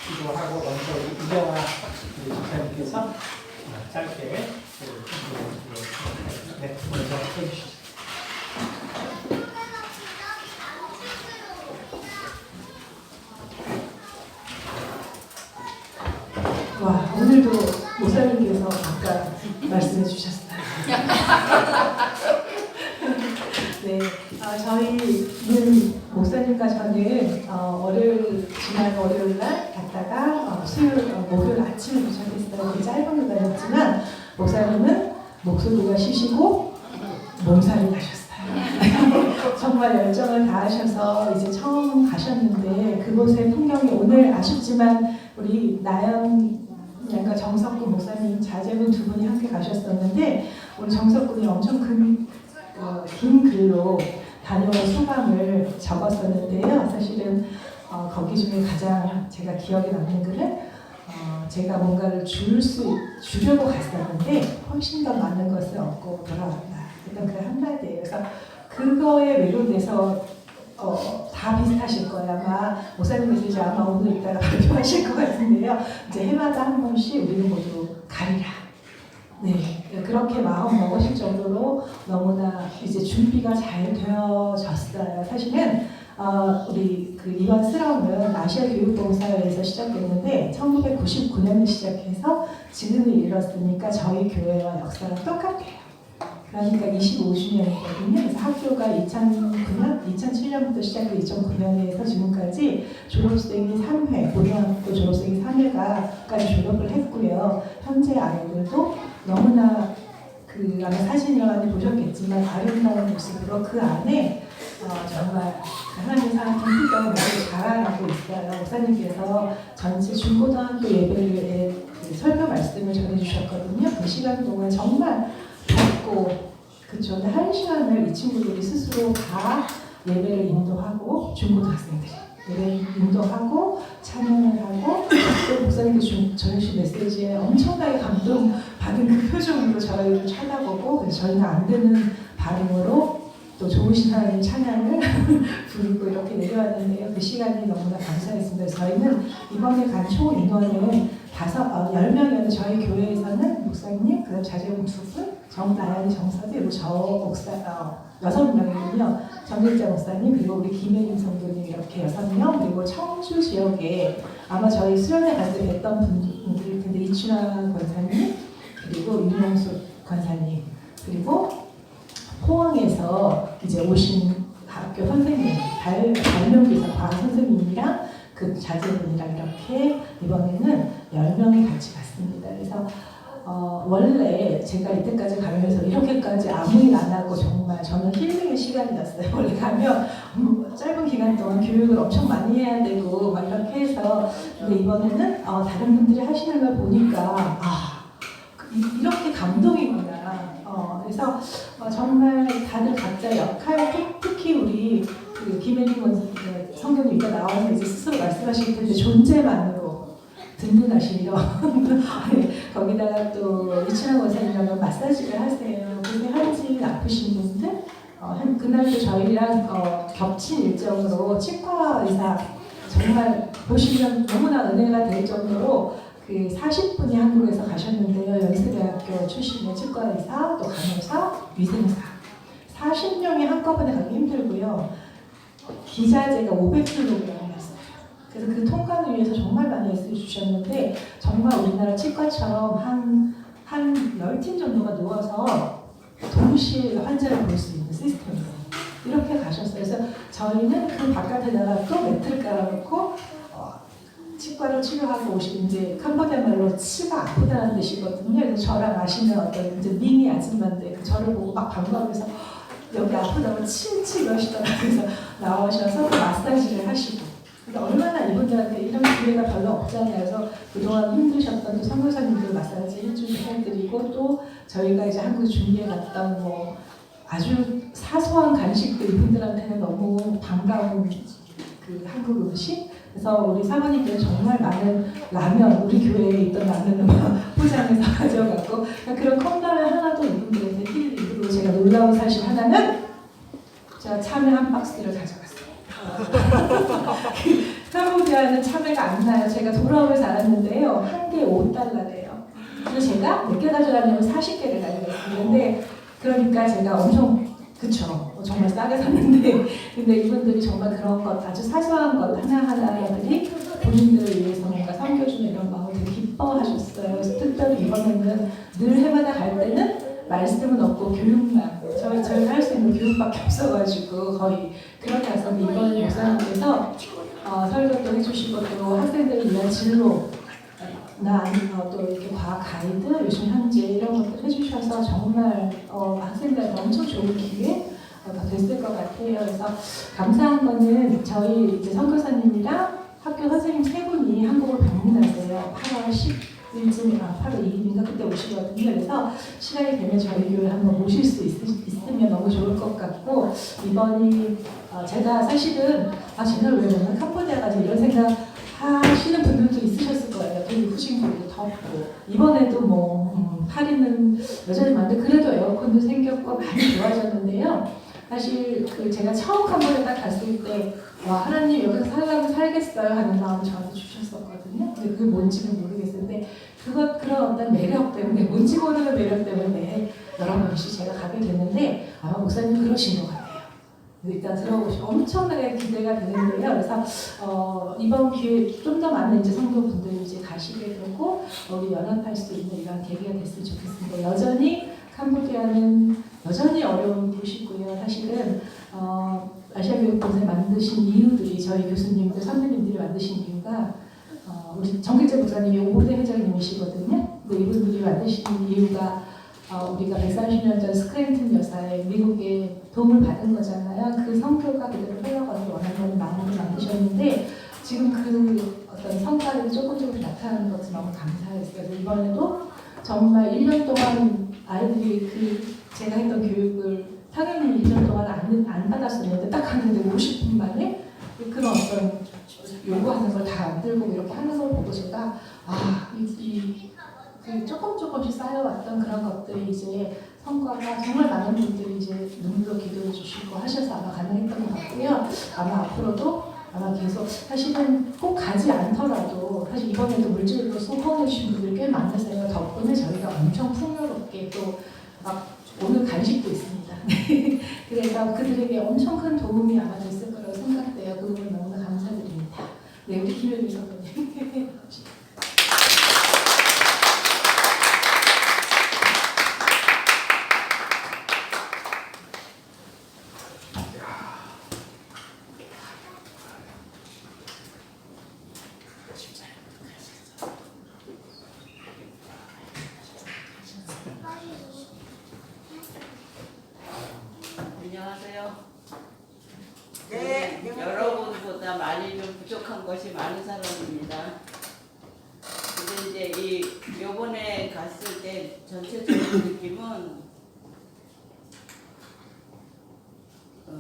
기도하고 먼저 우리 이경아 집사님께서 짧게 먼저 해주시죠. 와, 오늘도 목사님께서 아까 말씀해 주셨어요. 네, 저희는 목사님과 저는 지난 월요일 날 갔다가 목요일 아침에 도착했어요. 되게 짧은 기간이었지만 목사님은 목소리가 쉬시고 몸살이 나셨어요. 정말 열정을 다하셔서 이제 처음 가셨는데 그곳의 풍경이 오늘 아쉽지만 우리 나연양과 정석군 목사님 자제분 두 분이 함께 가셨었는데 우리 정석군이 엄청 긴 글로 다녀온 소감을 적었었는데요. 사실은 거기 중에 가장 제가 기억에 남는 글은 제가 뭔가를 주려고 갔었는데 훨씬 더 많은 것을 얻고 돌아왔다. 일단 그 한마디예요. 그래서 그거에 매료돼서 다 비슷하실 거예요. 아마 목사님께서 이제 아마 오늘 이따가 발표하실 것 같은데요. 이제 해마다 한 번씩 우리는 모두 가리라. 네, 그렇게 마음 먹으실 정도로 너무나 이제 준비가 잘 되어졌어요. 사실은 우리 이번 슬럼은 아시아 교육봉사에서 시작됐는데 1999년에 시작해서 지금을 이뤘으니까 저희 교회와 역사가 똑같아요. 그러니까 25주년이거든요. 그래서 학교가 2007년부터 시작해 2009년에서 지금까지 졸업생이 3회, 고등학교 졸업생이 3회까지 졸업을 했고요. 현재 아이들도 너무나 아마 사진을 많이 보셨겠지만 아름다운 모습으로 그 안에 정말 하나님 사랑하는 풍경을 많이 자라나고 있어요. 목사님께서 전체 중고등학교 예배를 설교 말씀을 전해주셨거든요. 그 시간 동안 정말 덥고 그쵸. 근데 한 시간을 이 친구들이 스스로 다 예배를 인도하고 중고등학생들이 예배를 인도하고 찬양을 하고 또 목사님께서 전해주신 메시지에 엄청나게 감동받은 그 표정으로 저희를 쳐다보고 그래서 저희는 안 되는 발음으로 또 좋으신 하나님 찬양을 부르고 이렇게 내려왔는데요. 그 시간이 너무나 감사했습니다. 저희는 이번에 간 총 인원은 10명이었는데 저희 교회에서는 목사님, 그다음 자제분 2분, 정나연이 정석이 그리고 저 목사 6명이군요. 정일자 목사님 그리고 우리 김혜림 성도님 이렇게 6명 그리고 청주 지역에 아마 저희 수련회 갈 때 뵀던 분들일 텐데 이춘하 권사님 그리고 윤영숙 권사님 그리고 포항에서 이제 오신 학교 선생님 발명기사 과 선생님이랑 그 자제분이랑 이렇게 이번에는 10명이 같이 갔습니다. 그래서 원래 제가 이때까지 가면서 이렇게까지 아무 일 안 하고 정말 저는 힐링의 시간이었어요. 원래 가면 짧은 기간 동안 교육을 엄청 많이 해야 되고 막 이렇게 해서 근데 이번에는 다른 분들이 하시는 걸 보니까 이렇게 감동이구나. 그래서 정말 다들 각자 역할 특히 우리 김혜림 성경님 이따 나와서 이제 스스로 말씀하실 텐데 존재만으로 든든하시려 거기다가 또 이춘하 권사님이랑 마사지를 하세요. 근데 한지 아프신 분들 그날도 저희랑 겹친 일정으로 치과 의사 정말 보시면 너무나 은혜가 될 정도로 40분이 한국에서 가셨는데요. 연세대학교 출신의 치과 의사, 또 간호사, 위생사 40명이 한꺼번에 가기 힘들고요. 기자재가 500kg이었어요. 그래서 그 통관을 위해서 정말 많이 애쓰 주셨는데 정말 우리나라 치과처럼 한 10팀 정도가 누워서 동시에 환자를 볼 수 있는 시스템으로 이렇게 가셨어요. 그래서 저희는 그 바깥에다가 또 매트를 깔아놓고 치과를 치료하고 오신 이제 캄보디아 말로 치가 아프다는 뜻이거든요. 그래서 저랑 아시는 어떤 이제 미니 아줌마인데 저를 보고 막 반가워해서 여기 아프다고 침치 이러시더라고요. 그래서 나오셔서 마사지를 하시고 그러니까 얼마나 이분들한테 이런 기회가 별로 없잖아요. 그래서 그동안 힘드셨던 또 선교사님들 마사지 해드리고 또 저희가 이제 한국 준비해 갔던 아주 사소한 간식들 이분들한테는 너무 반가운 한국 음식. 그래서 우리 사모님께서 정말 많은 라면, 우리 교회에 있던 라면을 포장해서 가져갔고 그런 컵라면 하나도 이분들한테 힐링. 그리고 제가 놀라운 사실 하나는 제가 참외 한 박스를 가져갔어요. 캄보디아는 참외가 안 나요. 제가 돌아오면서 알았는데요. 한 개에 $5래요. 그래서 제가 몇 개 가져가냐면 40개를 가져갔어요. 근데 그러니까 제가 엄청 그쵸. 정말 싸게 샀는데 근데 이분들이 정말 그런 것 아주 사소한 것 하나하나들이 본인들을 위해서 뭔가 섬겨주는 이런 마음을 되게 기뻐하셨어요. 그래서 특별히 이번에는 늘 해마다 갈 때는 말씀은 없고 교육만 저희가 할 수 있는 교육밖에 없어가지고 거의 그렇게 왔었는데 이번에 목사님께서 설교도 해주시고 또 학생들을 위한 진로 또 이렇게 과학 가이드, 요즘 현재 이런 것들 해주셔서 정말 학생들한테 엄청 좋은 기회가 됐을 것 같아요. 그래서 감사한 거는 저희 이제 선교사님이랑 학교 선생님 세 분이 한국을 방문하세요. 8월 10일쯤이나 8월 2일인가 그때 오시거든요. 그래서 시간이 되면 저희 교회 한번 모실 수 있으면 너무 좋을 것 같고 이번이 제가 사실은 쟤는 왜 맨날 캄보디아 가지 이런 생각 하시는 분들도 있으셨을 거예요. 되게 후진국도 덥고 이번에도 뭐 파리는 여전히 많은데 그래도 에어컨도 생겼고 많이 좋아졌는데요. 사실 제가 처음 캄보디아 딱 갔을 때 와 하나님 여기서 살라고 살겠어요 하는 마음을 저한테 주셨었거든요. 근데 그게 뭔지는 모르겠는데 그런 어떤 매력 때문에 뭔지 모르는 매력 때문에 여러 번씩 제가 가게 됐는데 아마 목사님 그러신 것 같아요. 일단 들어보시고 엄청나게 기대가 되는데요. 그래서 이번 기회에 좀 더 많은 이제 성도분들이 이제 가시게 되고 우리 연합할 수 있는 이런 계기가 됐으면 좋겠습니다. 여전히 캄보디아는 여전히 어려운 곳이고요. 사실은 아시아교육봉사 만드신 이유들이 저희 교수님들, 선배님들이 만드신 이유가 우리 정길재 목사님이 5대 회장님이시거든요. 근데 이분들이 만드신 이유가 우리가 130년 전 스크랜튼 여사의 미국에 도움을 받은 거잖아요. 그 성교가 그대로 흘러가길 원하는 마음으로 만드셨는데 지금 그 어떤 성과를 조금 나타나는 것이 너무 감사했어요. 이번에도 정말 1년 동안 아이들이 제가 했던 교육을 당연히 1년 동안 안 받았었는데 딱 하는데 50분 만에 그런 어떤 요구하는 걸 다 만들고 이렇게 하는 걸 보고 제가 조금씩 쌓여왔던 그런 것들이 이제 성과가 정말 많은 분들이 이제 눈물로 기도해 주시고 하셔서 아마 가능했던 것 같고요. 아마 앞으로도 아마 계속 사실은 꼭 가지 않더라도 사실 이번에도 물질로 후원해 주신 분들이 꽤 많으세요. 덕분에 저희가 엄청 풍요롭게 또 오늘 간식도 있습니다. 그래서 그들에게 엄청 큰 도움이 아마 됐을 거라고 생각돼요. 그 부분 너무나 감사드립니다. 네, 우리 김현미 선배님. 안녕하세요. 네, 여러분보다 많이 좀 부족한 것이 많은 사람입니다. 근데 이제 요번에 갔을 때 전체적인 느낌은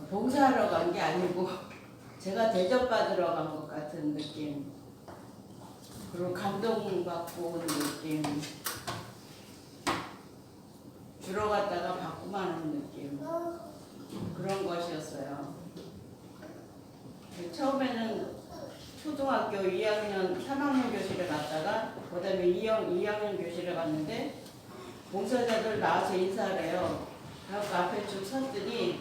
봉사하러 간 게 아니고 제가 대접받으러 간 것 같은 느낌, 그리고 감동받고 온 느낌, 주러 갔다가 받고만 하는 느낌, 그런 것이었어요. 처음에는 초등학교 2학년, 3학년 교실에 갔다가 그 다음에 2학년 교실에 갔는데 봉사자들 나와서 인사를 해요. 그래서 앞에 쭉 섰더니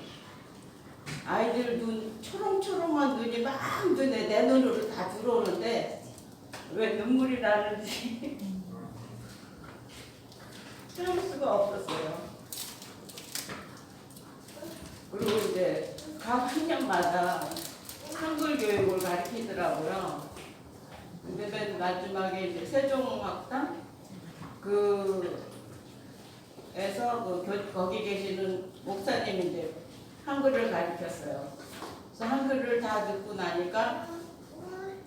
아이들 눈, 초롱초롱한 눈이 막 눈에 내 눈으로 다 들어오는데 왜 눈물이 나는지 참을 수가 없었어요. 그리고 이제 각 학년마다 한글 교육을 가르치더라고요. 근데 맨 마지막에 이제 세종학당 에서 거기 계시는 목사님이 이제 한글을 가르쳤어요. 그래서 한글을 다 듣고 나니까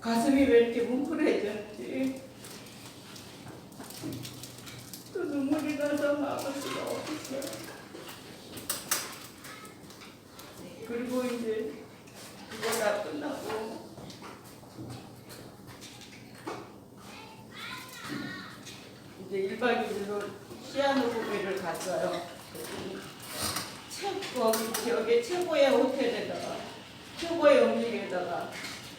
가슴이 왜 이렇게 뭉클해졌는지 또 눈물이 나서 막을 수가 없었어요. 그리고 이제 그거 다 끝나고 이제 1박 2일로 시아누르비를 갔어요. 거기 지역의 최고의 호텔에다가 최고의 음식에다가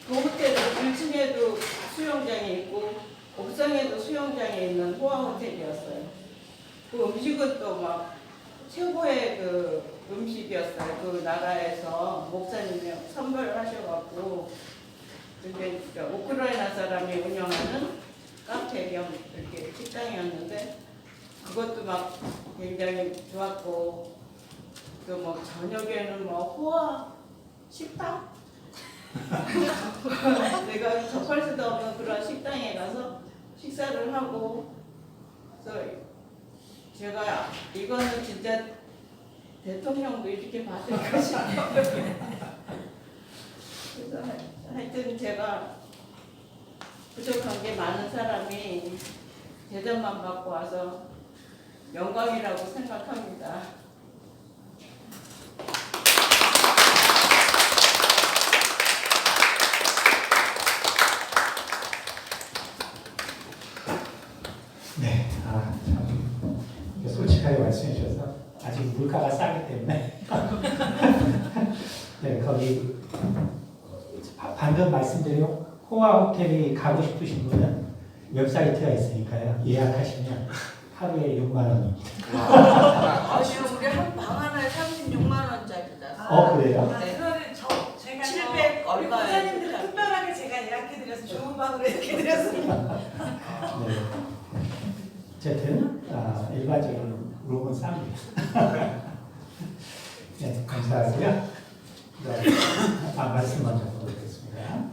그 호텔은 1층에도 수영장이 있고 옥상에도 수영장이 있는 호화 호텔이었어요. 그 음식은 또 막 최고의 그 음식이었어요. 그 나라에서 목사님이 선별을 하셔갖고 근데 우크라이나 사람이 운영하는 카페 겸 이렇게 식당이었는데 그것도 막 굉장히 좋았고 그 뭐 저녁에는 뭐 호화 식당? 내가 접할 수도 없는 그런 식당에 가서 식사를 하고 그래서 제가 이거는 진짜 대통령도 이렇게 받을 것이냐 그래서 하여튼 제가 부족한 게 많은 사람이 대접만 받고 와서 영광이라고 생각합니다. 네, 참 솔직하게 말씀해 주셔서 아직 물가가 싸기 때문에 네, 거기 방금 말씀드린 호화 호텔이 가고 싶으신 분은 웹사이트가 있으니까요. 예약하시면 하루에 6만 원입니다. 아니 우리 한 방 하나에 36만 원짜리다. 그래요? 네. 그거는 제가 700 우리 얼마예요? 목사님들 특별하게 제가 예약해드려서 좋은 방으로 예약해드렸습니다. 네. 어쨌든 일반적인 룸은 쌉니다. 네, 감사하고요. 말씀 먼저 보도록 하겠습니다.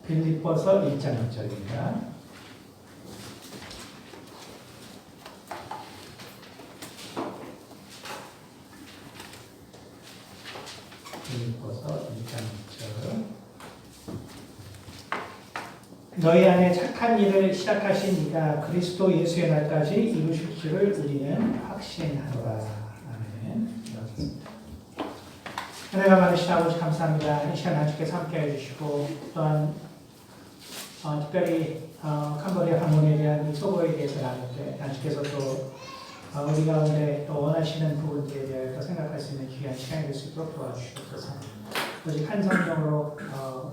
빌립보서 1장 6절입니다. 빌립보서 1장 6절. 너희 안에 착한 일을 시작하신 이가 그리스도 예수의 날까지 이루실 줄을 우리는 확신하노라. 아멘. 은혜가 많으신 아버지 감사합니다. 이 시간 하나님께서 함께 해주시고 또한 특별히 캄보디아 방문에 대한 이 소고에 대해서 나눌 때 하나님께서 또 우리 가운데 또 원하시는 부분들에 대해서 생각할 수 있는 귀한 시간이 될 수 있도록 도와주시옵소서. 오직 한 성경으로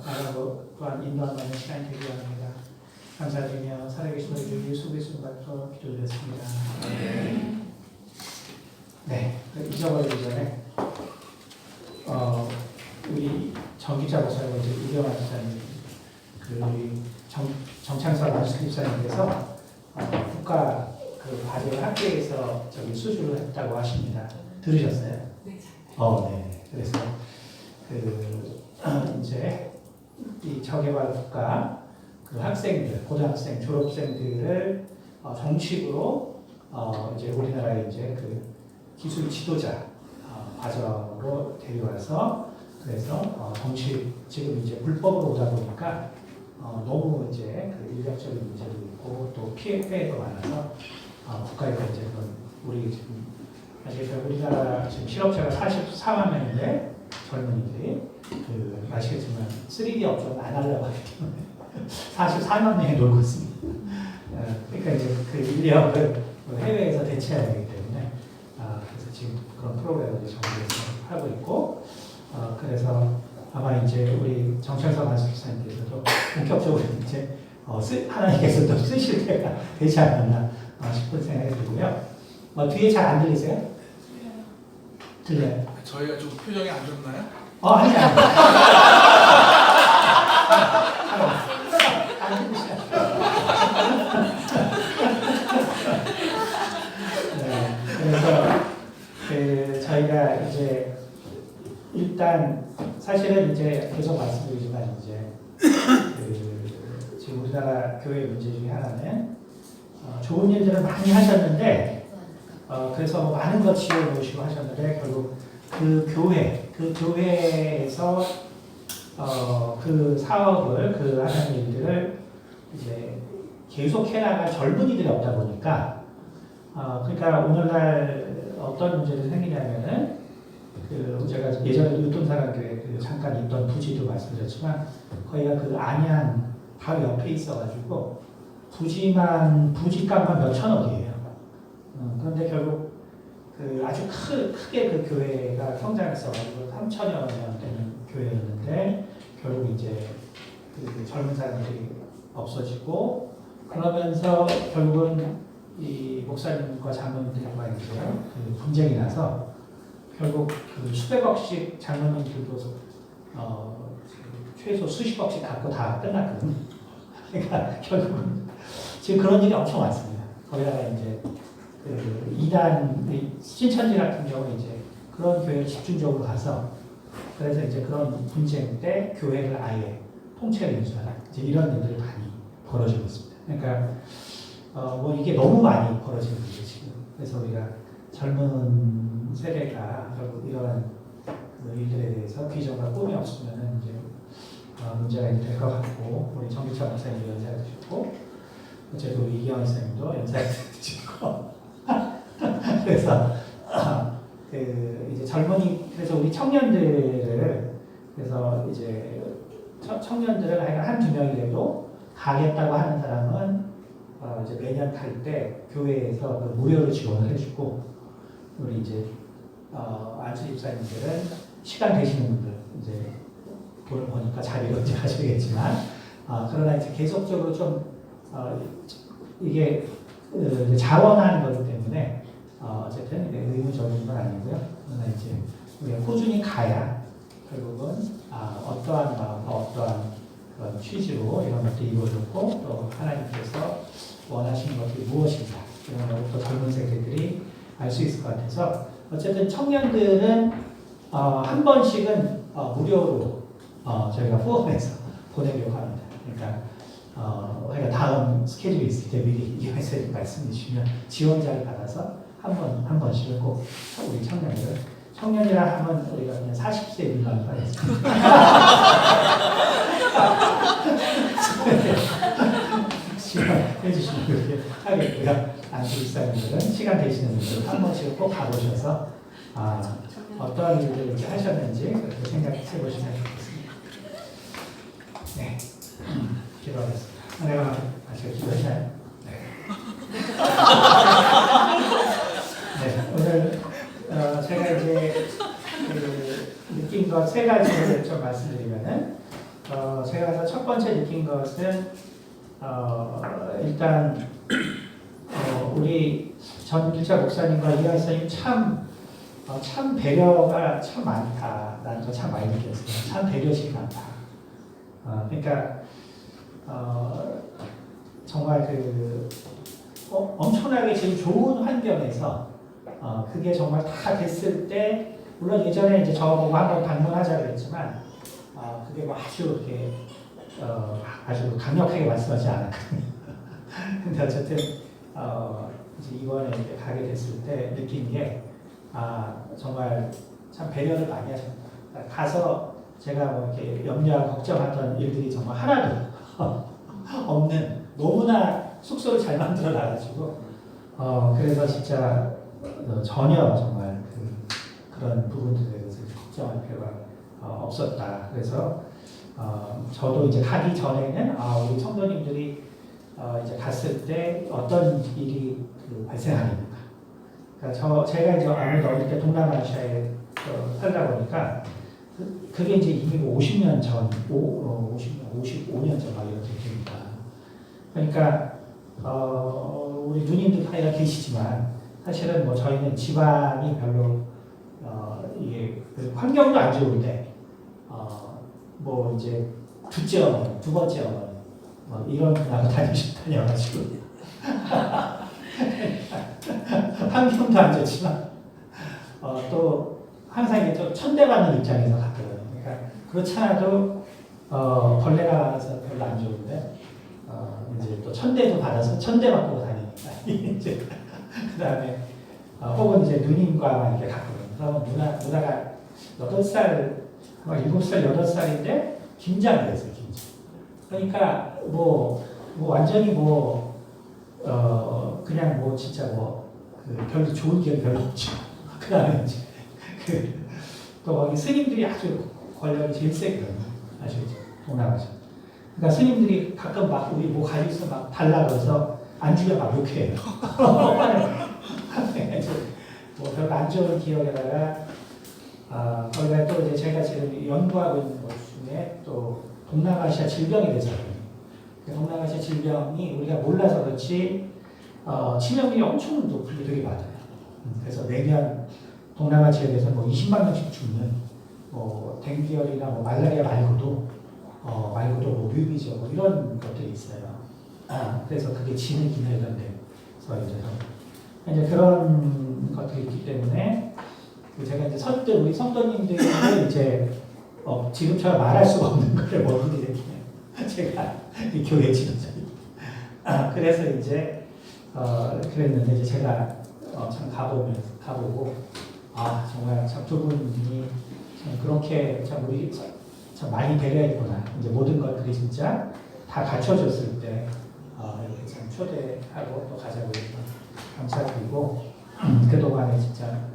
나가고 또한 인도하는 시간이 되기 원합니다. 감사드리며 살아계신 우리 주 예수 그리스도 받고 기도드렸습니다. 네, 잊어버리기 전에 우리 정기자 목사님 이제 이경환 목사님 우리 정창섭 안수립사님께서 국가 그 과제를 학교에서 수주를 했다고 하십니다. 들으셨어요? 네. 네. 그래서 이제 이 저개발 국가 그 학생들, 고등학생, 졸업생들을 정식으로 이제 우리나라의 이제 그 기술 지도자 과정으로 데려와서 그래서 정식 지금 이제 불법으로 오다 보니까 너무 이제 그 인력적인 문제도 있고 또 피해도 많아서 국가에서 이제 우리 지금 사실 우리나라 지금 실업자가 44만 명인데 젊은이들이 아시겠지만 3D 업종은 안 하려고 하기 때문에 44만 명이 놀고 있습니다. 그러니까 이제 그 인력을 해외에서 대체해야 하기 때문에 그래서 지금 그런 프로그램을 정부에서 하고 있고 그래서 아마 이제 우리 정철성 안수기사님께서도 본격적으로 이제 하나님께서 또 쓰실 때가 되지 않았나 싶은 생각이 들고요. 뒤에 잘 안 들리세요? 들려요? 저희가 좀 표정이 안 좋나요? 아니야. 안 들리시죠? 네, 그래서 저희가 이제 일단 사실은 이제 계속 말씀드리지만 이제 지금 우리나라 교회 문제 중에 하나는 좋은 일들을 많이 하셨는데 그래서 많은 것 지어 놓으시고 하셨는데 결국 그 교회에서 그 사업을 그 하는 일들을 이제 계속 해나갈 젊은이들이 없다 보니까 그러니까 오늘날 어떤 문제가 생기냐면은 제가 예전에 유통사랑교회 잠깐 있던 부지도 말씀드렸지만 거기가 그 안양 바로 옆에 있어가지고 부지값만 몇천억이에요. 그런데 결국 아주 크게 그 교회가 성장했어가지고 3천여 명 되는 교회였는데 결국 이제 그 젊은 사람들이 없어지고 그러면서 결국은 이 목사님과 장로님들과 이제 그 분쟁이 나서 결국 그 수백억씩 장로님들도 최소 수십억씩 갖고 다 끝났거든요. 그러니까 결국은 지금 그런 일이 엄청 많습니다. 거기다가 이제 그 이단 신천지 같은 경우 이제 그런 교회를 집중적으로 가서 그래서 이제 그런 분쟁 때 교회를 아예 통째로 인수하라 이제 이런 일들이 많이 벌어지고 있습니다. 그러니까 뭐 이게 너무 많이 벌어지는 거죠 지금. 그래서 우리가 젊은 세대가 결국 이러한 그 일들에 대해서 비전과 꿈이 없으면은 이제 문제가 이제 될 것 같고 우리 정기철 목사님도 연세가 드셨고 어쨌든 우리 이경희 선생님도 연세가 드시고 그래서 그 이제 젊은이 그래서 우리 청년들을 그래서 이제 청년들을 한두 명이라도 가겠다고 하는 사람은 이제 매년 갈 때 교회에서 그 무료로 지원을 해주고 우리 이제 안수 집사님들은 시간 되시는 분들 이제 돈을 버니까 자리로 이제 하시겠지만 그러나 이제 계속적으로 좀 이게 자원하는 거기 때문에 어쨌든 의무적인 건 아니고요. 그러나 이제 우리가 꾸준히 가야 결국은 어떠한 마음과 어떠한 그런 취지로 이런 것들이 이루어졌고 또 하나님께서 원하시는 것들이 무엇인가 이런 걸 또 젊은 세대들이 알 수 있을 것 같아서 어쨌든 청년들은 한 번씩은 무료로 저희가 포함해서 보내려고 합니다. 그러니까 다음 스케줄이 있을 때 미리 이경희 선생님 말씀해 주시면 지원자를 받아서 한 번씩은 꼭 우리 청년이라 하면 우리가 그냥 40세 미만으로 하겠습니다. 지원해 주시면 그렇게 하겠고요. 안수집사님들은 시간 되시는 분들은 한 번씩 꼭 가보셔서 어떠한 일들을 이렇게 하셨는지 그렇게 생각해 보시면 좋겠습니다. 네, 기도하겠습니다. 내가 아시가 기도했나요? 네. 네, 오늘 제가 이제 느낀 것 세 가지를 좀 말씀드리면은 제가 첫 번째 느낀 것은 일단 우리 전길차 목사님과 이하이 목사님 참 배려가 참 많다. 나는 참 많이 느꼈어요. 참 배려심이 많다. 그러니까 정말 엄청나게 지금 좋은 환경에서 그게 정말 다 됐을 때 물론 예전에 이제 저보고 한번 방문하자 그랬지만 그게 뭐 아주 이렇게 아주 강력하게 말씀하지 않았거든요. 근데 어쨌든 이제 이번에 이렇게 가게 됐을 때 느낀 게 정말 참 배려를 많이 하셨다. 가서 제가 뭐 이렇게 염려하고 걱정하던 일들이 정말 하나도 없는 너무나 숙소를 잘 만들어 놔가지고 그래서 진짜 전혀 정말 그런 부분들에 대해서 걱정할 필요가 없었다. 그래서 저도 이제 가기 전에는 우리 성도님들이 이제 갔을 때 어떤 일이 발생하는가. 그러니까 제가 이제 아무래도 어릴 때 동남아시아에 살다 보니까 그게 이제 이미 50년 전, 55년 전 막 이렇게 됩니다. 그러니까 우리 누님도 다 이렇게 계시지만 사실은 뭐 저희는 집안이 별로 이게 환경도 안 좋은데 뭐 이제 둘째 어머니, 두 번째 어머니 뭐 이런 분하고 다녀가지고 환경도 안 좋지만 또 항상 이게 또 천대받는 입장에서 갔거든요. 그러니까 그렇지 않아도 벌레가 나와서 별로 안 좋은데 이제 또 천대도 받아서 천대받고 다니니까 이제 그다음에 혹은 이제 누님과만 이렇게 갔거든요. 그러면 누나가 8살, 7살, 8살인데 김장을 했어요. 김장. 그러니까 뭐 완전히 그냥 뭐 진짜 별로 좋은 기억이 별로 없죠. 그다음에 이제 또 거기 스님들이 아주 권력이 제일 세거든요. 아시겠죠? 동남아시아. 그러니까 스님들이 가끔 막 우리 뭐 가지고 있어 막 달라 그래서 안 주면 막 욕해요. 뭐 별로 안 좋은 기억에다가 거기다 또 이제 제가 지금 연구하고 있는 것 중에 또 동남아시아 질병에 대해서 동남아시아 질병이 우리가 몰라서 그렇지 치명률이 엄청 높은 게 되게 많아요. 그래서 매년 동남아 지역에서 뭐 20만 명씩 죽는 뭐 댕기열이나 뭐 말라리아 말고도 뭐 뮤비죠 뭐 이런 것들이 있어요. 그래서 그게 지능이나 이런 데서 이제 그런 것들이 있기 때문에 제가 이제 우리 성도님들을 이제 지금처럼 말할 수가 없는 거를 모르게 됐네요. 제가 이 교회 지도자입니다. 그래서 이제 그랬는데 이제 제가 참 가보고 정말 참 두 분이 참 그렇게 참 우리 참 많이 배려했구나. 이제 모든 것들이 진짜 다 갖춰졌을 때 이렇게 참 초대하고 또 가자고 해서 감사드리고 그동안에 진짜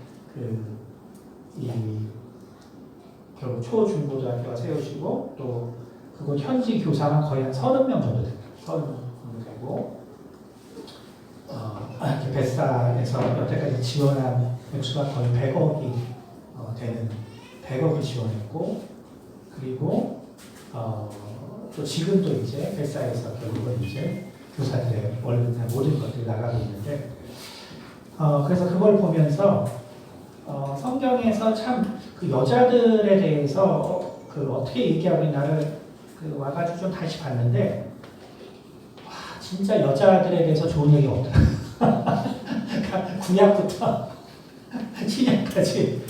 결국 초중고등학교가 세우시고 또 그곳 현지 교사가 거의 한 30명 정도 됩니다. 30명 정도 되고 이렇게 뱃사에서 여태까지 지원한 액수가 거의 100억이 되는 100억을 지원했고 그리고 또 지금도 이제 뱃사에서 결국은 이제 교사들의 월급이나 모든 것들이 나가고 있는데 그래서 그걸 보면서 성경에서 참 그 여자들에 대해서 어떻게 얘기하고 있나를 와가지고 좀 다시 봤는데 진짜 여자들에 대해서 좋은 얘기가 없더라. 구약부터 신약까지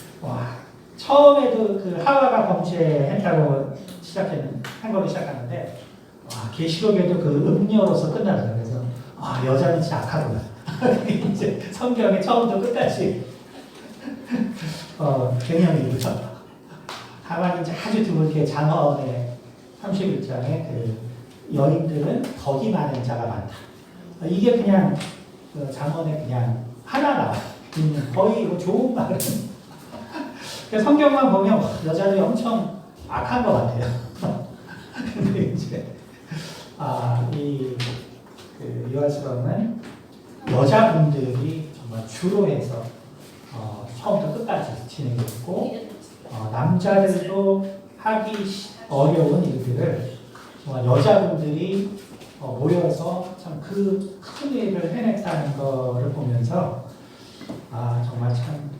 처음에도 그 하와가 범죄했다고 한 걸로 시작하는데 계시록에도 그 음녀로서 끝나더라. 그래서 여자는 진짜 악하구나. 이제 성경의 처음부터 끝까지 개념이죠. 다만 이제 아주 드물게 장언의 31장에 그 여인들은 덕이 많은 자가 많다. 이게 그냥 장언에 그냥 하나 나와. 거의 좋은 말은. 성경만 보면 여자들이 엄청 악한 것 같아요. 근데 이제 이 요한스러움은 여자분들이 정말 주로 해서 처음부터 끝까지 진행했고 남자들도 하기 어려운 일들을 정말 여자분들이 모여서 참 그 큰 일을 해냈다는 것을 보면서 정말 참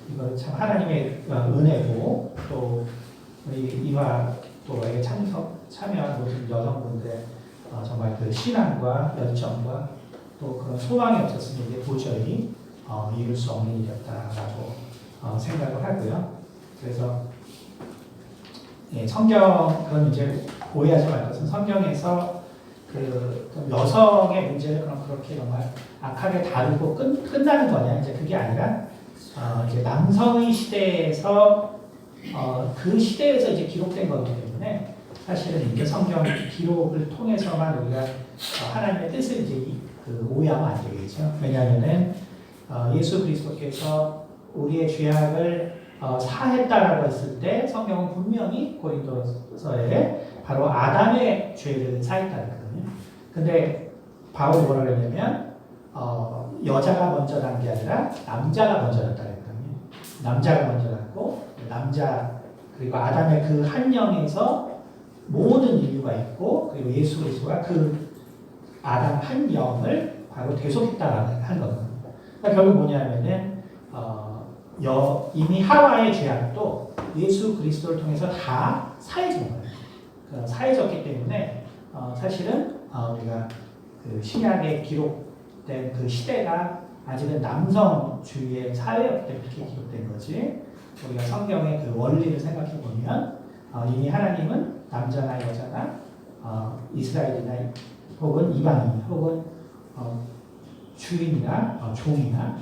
이거 참 하나님의 은혜고 또 우리 이화 또에 참여한 모든 여성분들의 정말 그 신앙과 열정과 또 그런 소망이 없었으면 이게 도저히 이룰 수 없는 일이었다라고 생각을 하고요. 그래서 성경은 이제 오해하지 말 것은 성경에서 여성의 문제를 그렇게 정말 악하게 다루고 끝나는 거냐 이제 그게 아니라 이제 남성의 시대에서 그 시대에서 이제 기록된 거기 때문에 사실은 이제 성경 기록을 통해서만 우리가 하나님의 뜻을 이제 오해하면 안 되겠죠. 왜냐하면은 예수 그리스도께서 우리의 죄악을 사했다라고 했을 때 성경은 분명히 고린도서에 바로 아담의 죄를 사했다는 거거든요. 근데 바울이 뭐라 그랬냐면 여자가 먼저 난 게 아니라 남자가 먼저 났다는 거거든요. 남자가 먼저 났고 그리고 아담의 그 한 영에서 모든 인류가 있고 그리고 예수 그리스도가 그 아담 한 영을 바로 대속했다라는 한 거거든요. 그러니까 결국 뭐냐면은 이미 하와의 죄악도 예수 그리스도를 통해서 다 사해진 거예요. 사해졌기 때문에 사실은 우리가 그 신약에 기록된 그 시대가 아직은 남성주의의 사회였기 때문에 그렇게 기록된 거지. 우리가 성경의 그 원리를 생각해 보면 이미 하나님은 남자나 여자나 이스라엘이나 혹은 이방인 혹은 주인이나 종이나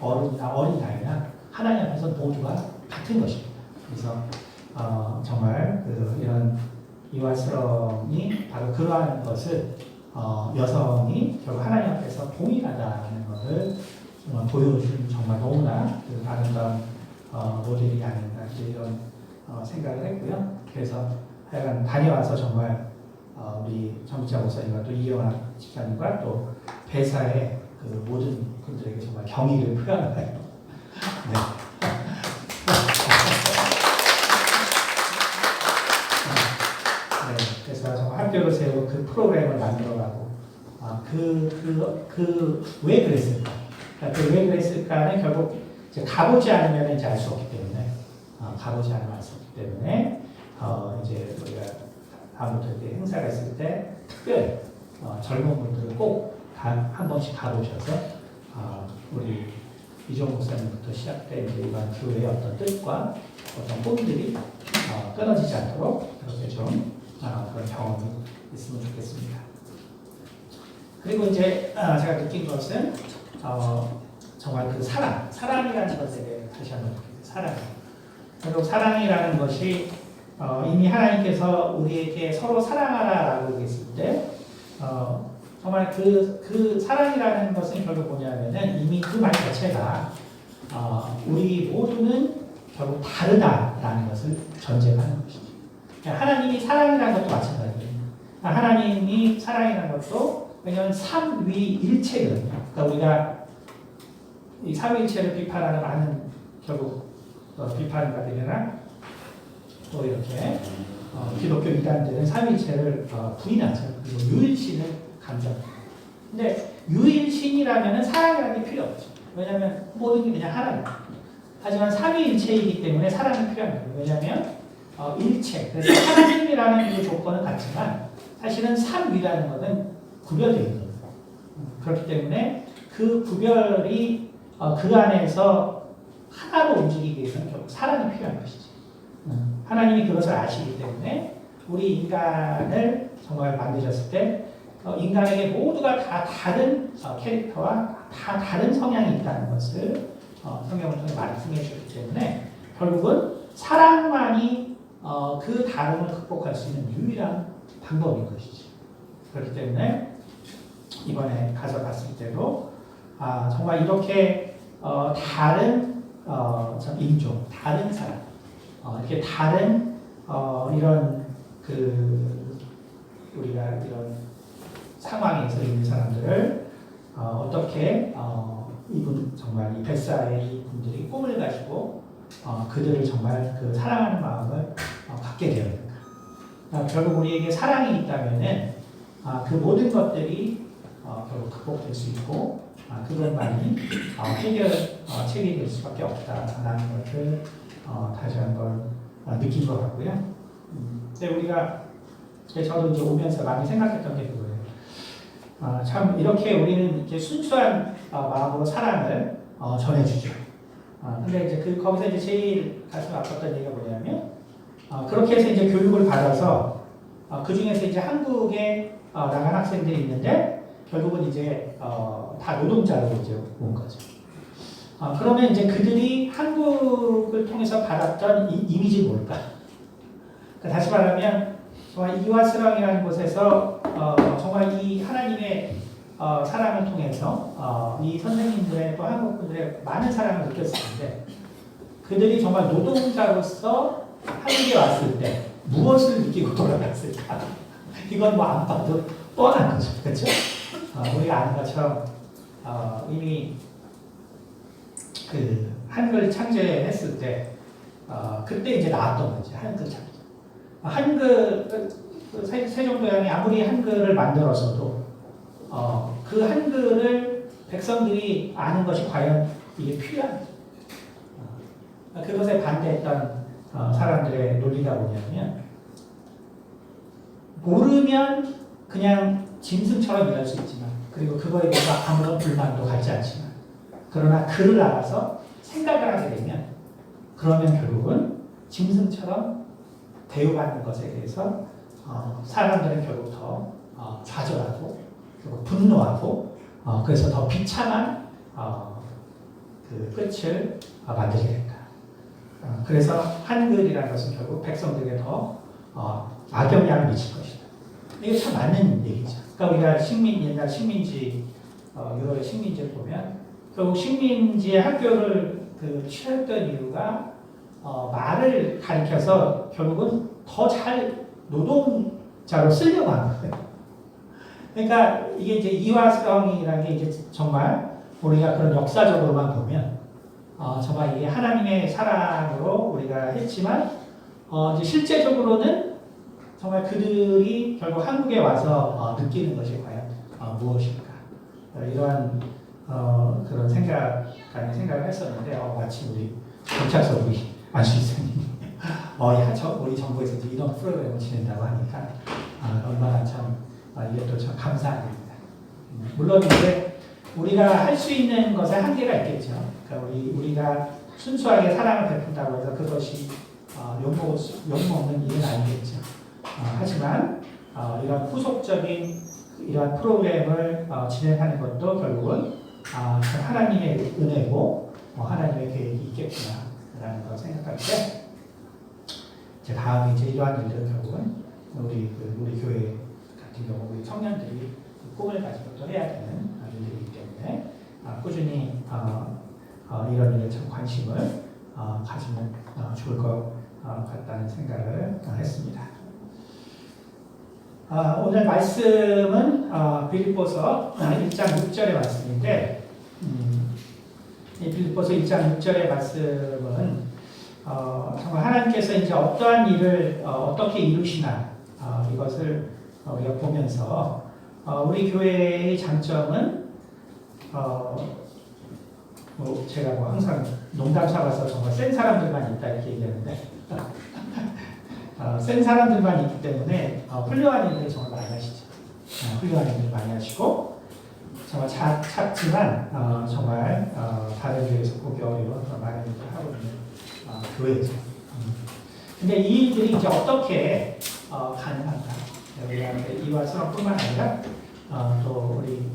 어른이나 어린아이나 하나님 앞에서 모두가 같은 것입니다. 그래서 정말 이런 이화스러움이 바로 그러한 것을 여성이 결국 하나님 앞에서 동일하다는 것을 보여준 정말 너무나 아름다운 모델이 아닌가 이런 생각을 했고요. 그래서 하여간 다녀와서 정말 우리 정자 목사님과 또 이영환 집사님과 또 배사의 그 모든 분들에게 정말 경의를 표현하요. 네. 프로그램을 만들어가고 왜 그랬을까? 그러니까 그 왜 그랬을까는 결국 이제 가보지 않으면 이제 알 수 없기 때문에 가보지 않으면 알 수 없기 때문에 이제 우리가 다음부터 이렇게 행사가 있을 때 특별히 젊은 분들은 꼭 한 번씩 가보셔서 우리 이종 목사님부터 시작된 이제 이번 교회의 어떤 뜻과 어떤 꿈들이 끊어지지 않도록 그렇게 좀 그런 경험이 있으면 좋겠습니다. 그리고 이제 제가 느낀 것은 정말 그 사랑이라는 것에 대해 다시 한번 느끼는 사랑. 결국 사랑이라는 것이 이미 하나님께서 우리에게 서로 사랑하라라고 얘기했을 때 정말 그 사랑이라는 것은 결국 뭐냐면은 이미 그 말 자체가 우리 모두는 결국 다르다라는 것을 전제하는 것이죠. 하나님이 사랑이라는 것도 마찬가지예요. 하나님이 사랑이라는 것도 왜냐하면 삼위일체거든요. 그러니까 우리가 이 삼위일체를 비판하는 많은 결국 비판가들이나 또 이렇게 기독교 이단들은 삼위일체를 부인하죠. 그리고 유일신을 강조합니다. 근데 유일신이라면 사랑이라는 게 필요 없죠. 왜냐하면 모든 게 그냥 하나입니다. 하지만 삼위일체이기 때문에 사랑이 필요한 거예요. 왜냐하면 일체, 그래서 하나님이라는 그 조건은 같지만 사실은 삼위라는 것은 구별되어 있는 거예요. 그렇기 때문에 그 구별이 그 안에서 하나로 움직이기 위해서는 결국 사랑이 필요한 것이지. 하나님이 그것을 아시기 때문에 우리 인간을 정말 만드셨을 때 인간에게 모두가 다 다른 캐릭터와 다 다른 성향이 있다는 것을 성경을 통해 말씀해 주셨기 때문에 결국은 사랑만이 그 다름을 극복할 수 있는 유일한 방법인 것이지. 그렇기 때문에 이번에 가서 봤을 때도 정말 이렇게 다른 인종, 다른 사람, 이렇게 다른 이런 우리가 이런 상황에서 있는 사람들을 어떻게 이분 정말 이 벳사의 분들이 꿈을 가지고 그들을 정말 그 사랑하는 마음을 갖게 되었는가. 결국 우리에게 사랑이 있다면은 그 모든 것들이 결국 극복될 수 있고 그것만이 책이 될 수밖에 없다라는 것을 다시 한번 느낀 것 같고요. 근데 우리가 저도 이제 오면서 많이 생각했던 게 그거예요. 참 이렇게 우리는 이렇게 순수한 마음으로 사랑을 전해주죠. 근데 이제 거기서 이제 제일 가슴 아팠던 얘기가 뭐냐면 그렇게 해서 이제 교육을 받아서 그 중에서 이제 한국에 나간 학생들이 있는데 결국은 이제 다 노동자로 이제 온 거죠. 그러면 이제 그들이 한국을 통해서 받았던 이미지는 뭘까? 그러니까 다시 말하면 정말 이와스랑이라는 곳에서 정말 이 하나님의 사랑을 통해서 이 선생님들의 또 한국 분들의 많은 사랑을 느꼈을 텐데 그들이 정말 노동자로서 한국에 왔을 때 무엇을 느끼고 돌아갔을까? 이건 뭐 안 봐도 뻔한 거죠, 그렇죠? 우리가 아는 것처럼 이미 그 한글 창제했을 때 그때 이제 나왔던 거지 한글 창제. 한글 세종도양이 아무리 한글을 만들어서도 그 한글을 백성들이 아는 것이 과연 이게 필요한지 그것에 반대했던 사람들의 논리가 뭐냐면 모르면 그냥 짐승처럼 일할 수 있지만 그리고 그거에 대해서 아무런 불만도 갖지 않지만 그러나 글을 알아서 생각을 하게 되면 그러면 결국은 짐승처럼 대우받는 것에 대해서 사람들은 결국 더 좌절하고 그리고 분노하고 그래서 더 비참한 그 끝을 만들게 된다. 그래서 한글이라는 것은 결국 백성들에게 더 악영향을 미칠 것이다. 이게 참 맞는 얘기죠. 그러니까 우리가 옛날 식민지 유럽의 식민지를 보면 결국 식민지의 학교를 취했던 이유가 말을 가르쳐서 결국은 더 잘 노동자로 쓰려고 하는 거예요. 그러니까 이게 이제 이화성이라는 게 이제 정말 우리가 그런 역사적으로만 보면 정말 이게 하나님의 사랑으로 우리가 했지만 이제 실제적으로는 정말 그들이 결국 한국에 와서 느끼는 것이 과연 무엇일까? 이러한 그런 생각을 했었는데 마치 우리 경찰서 우리 안수 이사님이 우리 정부에서 이런 프로그램을 진행한다고 하니까 얼마나 참 이게 또 참 감사한 일입니다. 물론 이제 우리가 할 수 있는 것에 한계가 있겠죠. 그러니까 우리가 순수하게 사랑을 베푼다고 해서 그것이 욕먹는 일은 아니겠죠. 하지만 이런 후속적인 이런 프로그램을 진행하는 것도 결국은 참 하나님의 은혜고 하나님의 계획이 있겠구나라는 걸 생각할 때 이제 다음에 이제 이러한 일들은 결국은 우리 교회 같은 경우 우리 청년들이 꿈을 가지고 또 해야 되는 일들이기 때문에 꾸준히 이런 일에 참 관심을 가지면 좋을 것 같다는 생각을 했습니다. 오늘 말씀은 빌립보서 1장 6절의 말씀인데 이 빌립보서 1장 6절의 말씀은 정말 하나님께서 이제 어떠한 일을 어떻게 이루시나 이것을 우리가 보면서 우리 교회의 장점은 제가 항상 농담 삼아서 정말 센 사람들만 있다 이렇게 얘기하는데 센 사람들만 있기 때문에 훌륭한 일을 정말 많이 하시죠. 훌륭한 일을 많이 하시고 정말 작지만 정말 다른 교회에서 보기 어려운 그런 많은 일을 하고 있는 교회죠. 근데 이 일들이 이제 어떻게 가능한가? 우리한테 이와서뿐만 아니라 또 우리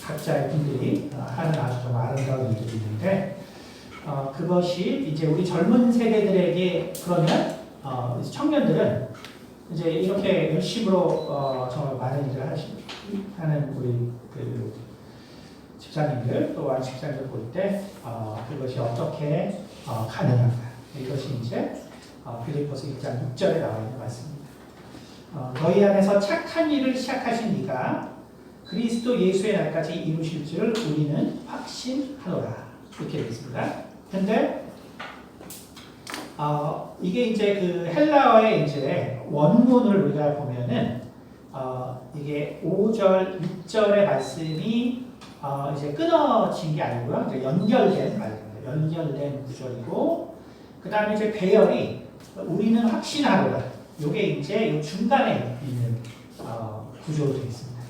각자의 분들이 하는 아주 좀 아름다운 일들이 있는데 그것이 이제 우리 젊은 세대들에게 그러면 청년들은 이제 이렇게 열심으로 정말 많은 일을 하는 우리 그 집사님들 또한 집사님들 볼 때 그것이 어떻게 가능한가 이것이 이제 빌립보서 1장 6절에 나와 있는 말씀입니다. 너희 안에서 착한 일을 시작하신 이가 그리스도 예수의 날까지 이루실 줄을 우리는 확신하노라 이렇게 되어 있습니다. 근데 이게 이제 그 헬라어의 이제 원문을 우리가 보면은 이게 5절, 6절의 말씀이 이제 끊어진 게 아니고요. 이제 연결된 말입니다. 연결된 구절이고 그 다음에 이제 배열이 우리는 확신하노라. 이게 이제 이 중간에 있는 구조로 되어 있습니다.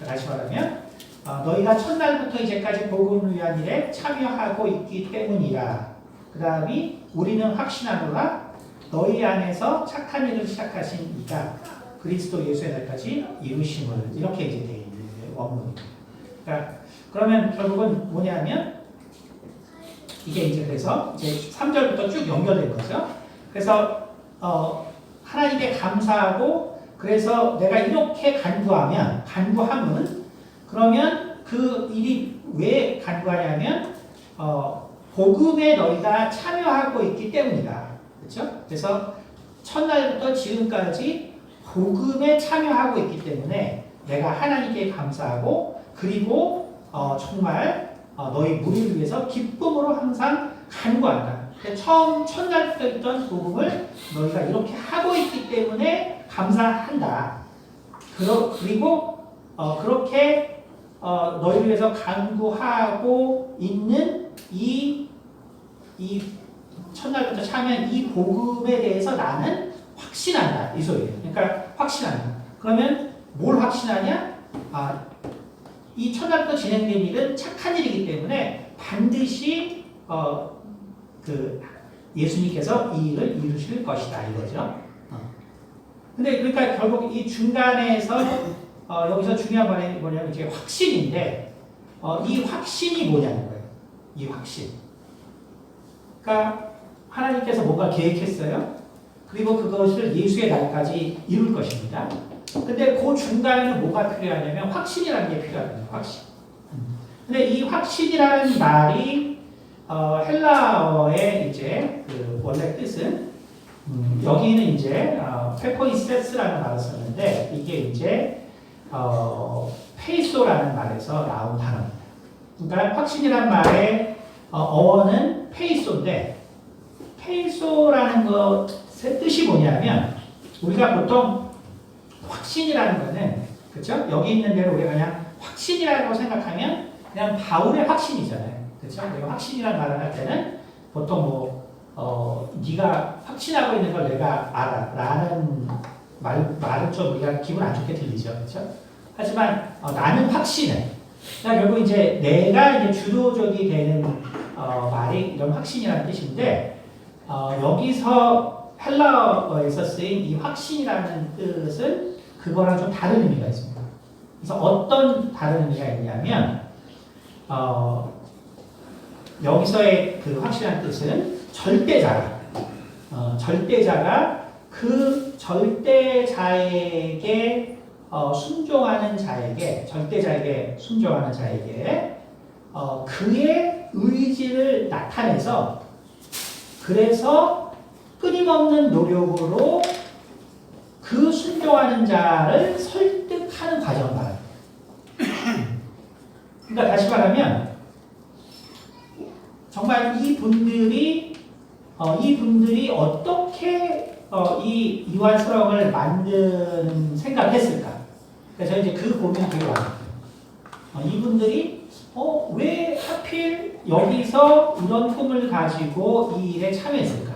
다시 말하면 너희가 첫날부터 이제까지 복음을 위한 일에 참여하고 있기 때문이라. 그 다음이 우리는 확신하노라. 너희 안에서 착한 일을 시작하신 이가 그리스도 예수의 날까지 이루심을 이렇게 이제 되어 있는 원문입니다. 그러니까 그러면 결국은 뭐냐면 이게 이제 그래서 이제 3절부터 쭉 연결된 거죠. 그래서 하나님께 감사하고 그래서 내가 이렇게 간구함은 그러면 그 일이 왜 간구하냐면 복음에 너희가 참여하고 있기 때문이다. 그렇죠? 그래서 첫날부터 지금까지 복음에 참여하고 있기 때문에 내가 하나님께 감사하고 그리고 정말 너희 무리를 위해서 기쁨으로 항상 간구한다. 처음 첫날부터 있던 복음을 너희가 이렇게 하고 있기 때문에 감사한다. 그리고 그렇게 너희를 위해서 간구하고 있는 이 첫날부터 참여한 이 복음에 대해서 나는 확신한다. 이 소리예요. 그러니까 확신한다. 그러면 뭘 확신하냐? 이 첫날부터 진행된 일은 착한 일이기 때문에 반드시 예수님께서 이 일을 이루실 것이다 이거죠. 근데 그러니까 결국 이 중간에서 여기서 중요한 말이 뭐냐면 이제 확신인데 이 확신이 뭐냐는 거예요. 이 확신. 그러니까 하나님께서 뭔가 계획했어요. 그리고 그것을 예수의 날까지 이룰 것입니다. 근데 그 중간에는 뭐가 필요하냐면 확신이라는 게 필요하거든요. 확신. 근데 이 확신이라는 말이 헬라어의 이제 그 원래 뜻은 여기는 이제 페포이세스라는 말을 썼는데 이게 이제 페이소라는 말에서 나온 단어입니다. 그러니까 확신이란 말의 어원은 페이소인데 페이소라는 것의 뜻이 뭐냐면 우리가 보통 확신이라는 거는 그렇죠? 여기 있는 대로 우리가 그냥 확신이라고 생각하면 그냥 바울의 확신이잖아요. 그렇죠? 우리가 확신이라는 말을 할 때는 보통 네가 확신하고 있는 걸 내가 알아 라는 말은 좀 우리가 기분 안 좋게 들리죠. 그렇죠? 하지만 나는 확신해. 그러니까 결국 이제 내가 이제 주도적이 되는 말이 이런 확신이라는 뜻인데 여기서 헬라어에서 쓰인 이 확신이라는 뜻은 그거랑 좀 다른 의미가 있습니다. 그래서 어떤 다른 의미가 있냐면 여기서의 그 확실한 뜻은 절대자가 그 절대자에게 순종하는 자에게 절대자에게 순종하는 자에게 그의 의지를 나타내서 그래서 끊임없는 노력으로 그 순종하는 자를 설득하는 과정을 말합니다. 그러니까 다시 말하면 정말 이분들이 어떻게 이 이완수렁을 만드는 생각했을까? 그래서 이제 그 고민이 되게 많아요. 이분들이 왜 하필 여기서 이런 꿈을 가지고 이 일에 참여했을까?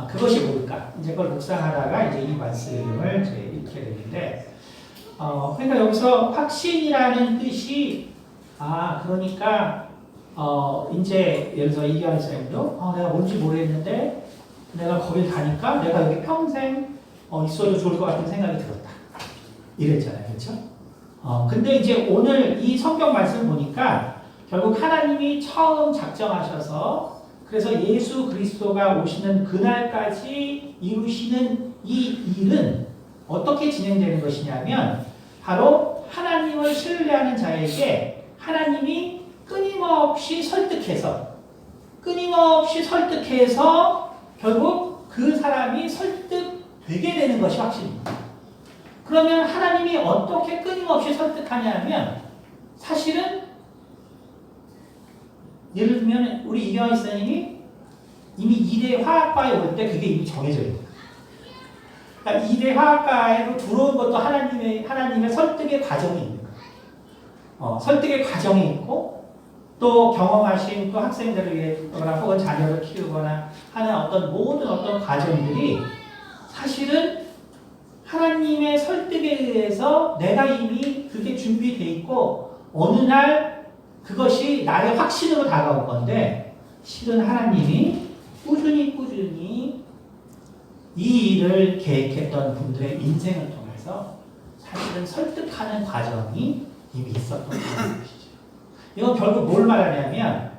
그것이 뭘까? 이제 그걸 묵상하다가 이제 이 말씀을 이제 읽게 되는데, 그러니까 여기서 확신이라는 뜻이 그러니까 이제 예를 들어서 이기환 선생님도 내가 뭔지 모르겠는데 내가 거길 가니까 내가 여기 평생 있어도 좋을 것 같은 생각이 들었다. 이랬잖아요, 그렇죠? 근데 이제 오늘 이 성경 말씀 보니까 결국 하나님이 처음 작정하셔서 그래서 예수 그리스도가 오시는 그날까지 이루시는 이 일은 어떻게 진행되는 것이냐면 바로 하나님을 신뢰하는 자에게 하나님이 끊임없이 설득해서 결국 그 사람이 설득되게 되는 것이 확신입니다. 그러면 하나님이 어떻게 끊임없이 설득하냐면 사실은 예를 들면 우리 이경환 선생님이 이미 2대 화학과에 올 때 그게 이미 정해져 있는 거예요. 그러니까 2대 화학과에로 들어온 것도 하나님의 설득의 과정이 있는 거예요. 설득의 과정이 있고 또 경험하신 또 학생들을 위해서나 혹은 자녀를 키우거나 하는 모든 과정들이 사실은 하나님의 설득에 의해서 내가 이미 그게 준비되어 있고 어느 날 그것이 나의 확신으로 다가올 건데 실은 하나님이 꾸준히 이 일을 계획했던 분들의 인생을 통해서 사실은 설득하는 과정이 이미 있었던 것이죠. 이건 결국 뭘 말하냐면